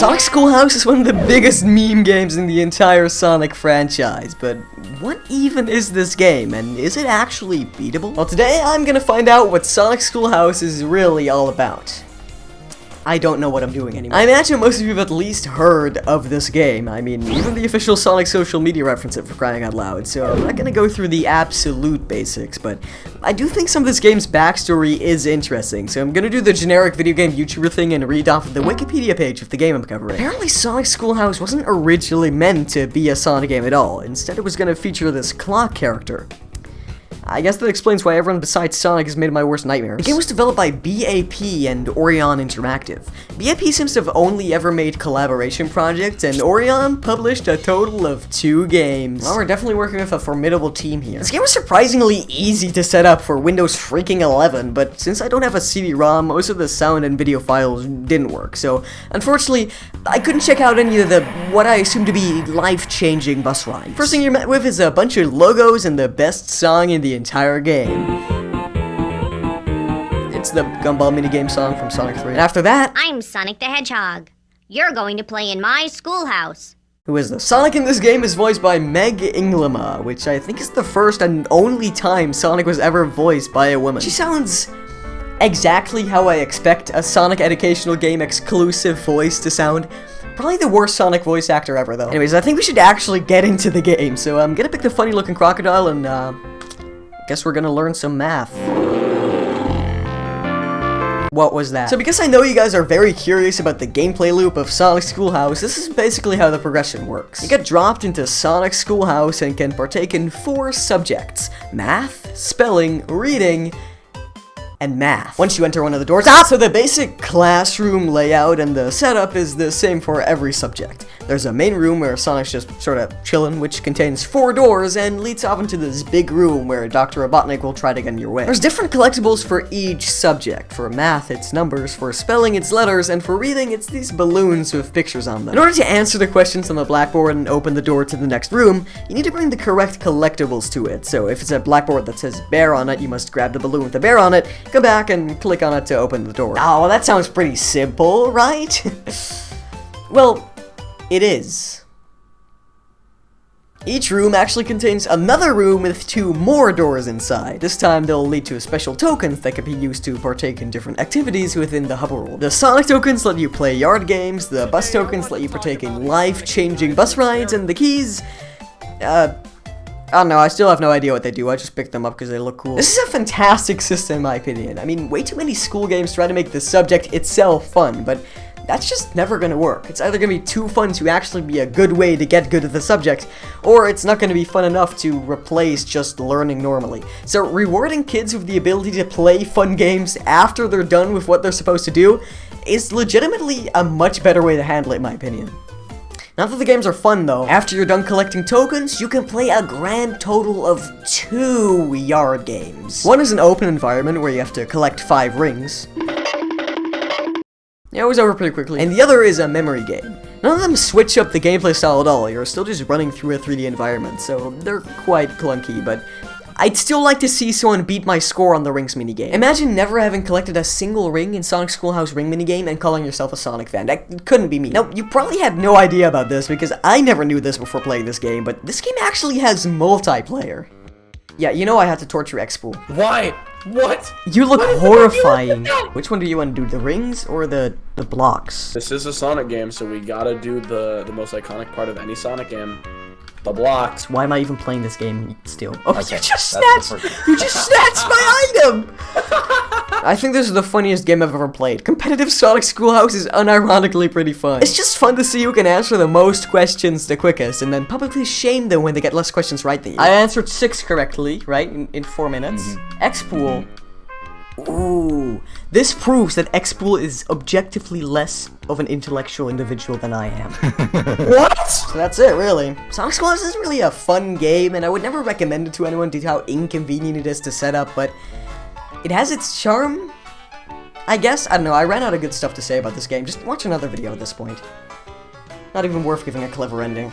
Sonic Schoolhouse is one of the biggest meme games in the entire Sonic franchise, but what even is this game, and is it actually beatable? Well, today I'm gonna find out what Sonic Schoolhouse is really all about. I don't know what I'm doing anymore. I imagine most of you have at least heard of this game. I mean, even the official Sonic social media reference it, for crying out loud, so I'm not gonna go through the absolute basics, but I do think some of this game's backstory is interesting, so I'm gonna do the generic video game YouTuber thing and read off of the Wikipedia page of the game I'm covering. Apparently, Sonic Schoolhouse wasn't originally meant to be a Sonic game at all. Instead, it was gonna feature this clock character. I guess that explains why everyone besides Sonic has made my worst nightmares. The game was developed by BAP and Orion Interactive. BAP seems to have only ever made collaboration projects, and Orion published a total of 2 games. Well, we're definitely working with a formidable team here. This game was surprisingly easy to set up for Windows freaking 11, but since I don't have a CD-ROM, most of the sound and video files didn't work, so unfortunately, I couldn't check out any of the, what I assume to be life-changing bus rides. First thing you're met with is a bunch of logos and the best song in the entire game. It's the Gumball minigame song from Sonic 3. And after that, I'm Sonic the Hedgehog. You're going to play in my schoolhouse. Who is this? Sonic in this game is voiced by Meg Inglema, which I think is the first and only time Sonic was ever voiced by a woman. She sounds exactly how I expect a Sonic educational game exclusive voice to sound. Probably the worst Sonic voice actor ever, though. Anyways, I think we should actually get into the game, so I'm gonna pick the funny-looking crocodile and, guess we're gonna learn some math. What was that? So because I know you guys are very curious about the gameplay loop of Sonic Schoolhouse, this is basically how the progression works. You get dropped into Sonic Schoolhouse and can partake in 4 subjects: math, spelling, reading, and math. Once you enter one of the doors, so the basic classroom layout and the setup is the same for every subject. There's a main room where Sonic's just sort of chilling, which contains 4 doors and leads off into this big room where Dr. Robotnik will try to get in your way. There's different collectibles for each subject. For math, it's numbers, for spelling, it's letters, and for reading, it's these balloons with pictures on them. In order to answer the questions on the blackboard and open the door to the next room, you need to bring the correct collectibles to it. So if it's a blackboard that says bear on it, you must grab the balloon with the bear on it, go back and click on it to open the door. Oh, well, that sounds pretty simple, right? Well, it is. Each room actually contains another room with 2 more doors inside. This time they'll lead to special tokens that can be used to partake in different activities within the hub world. The Sonic tokens let you play yard games, the bus tokens let you partake in life-changing bus rides, and the keys, I don't know, I still have no idea what they do, I just picked them up because they look cool. This is a fantastic system in my opinion. I mean, way too many school games try to make the subject itself fun, but that's just never gonna work. It's either gonna be too fun to actually be a good way to get good at the subject, or it's not gonna be fun enough to replace just learning normally. So rewarding kids with the ability to play fun games after they're done with what they're supposed to do is legitimately a much better way to handle it, in my opinion. Now that the games are fun though, after you're done collecting tokens, you can play a grand total of 2 yard games. One is an open environment where you have to collect 5 rings. Yeah, it was over pretty quickly. And the other is a memory game. None of them switch up the gameplay style at all. You're still just running through a 3D environment, so they're quite clunky, but I'd still like to see someone beat my score on the rings minigame. Imagine never having collected a single ring in Sonic Schoolhouse ring minigame and calling yourself a Sonic fan. That couldn't be me. Now, you probably had no idea about this because I never knew this before playing this game, but this game actually has multiplayer. Yeah, you know I had to torture X-Spool. Why? What? You look horrifying. Which one do you want to do, the rings or the blocks? This is a Sonic game, so we gotta do the most iconic part of any Sonic game. The blocks. Why am I even playing this game still? Oh, okay, you just snatched my item! I think this is the funniest game I've ever played. Competitive Sonic Schoolhouse is unironically pretty fun. It's just fun to see who can answer the most questions the quickest, and then publicly shame them when they get less questions right than you. I answered 6 correctly, right, in 4 minutes. X-Pool. Ooh, this proves that X-Pool is objectively less of an intellectual individual than I am. What? So that's it, really. Sonic Schoolhouse isn't really a fun game, and I would never recommend it to anyone due to how inconvenient it is to set up, but it has its charm, I guess. I don't know, I ran out of good stuff to say about this game. Just watch another video at this point. Not even worth giving a clever ending.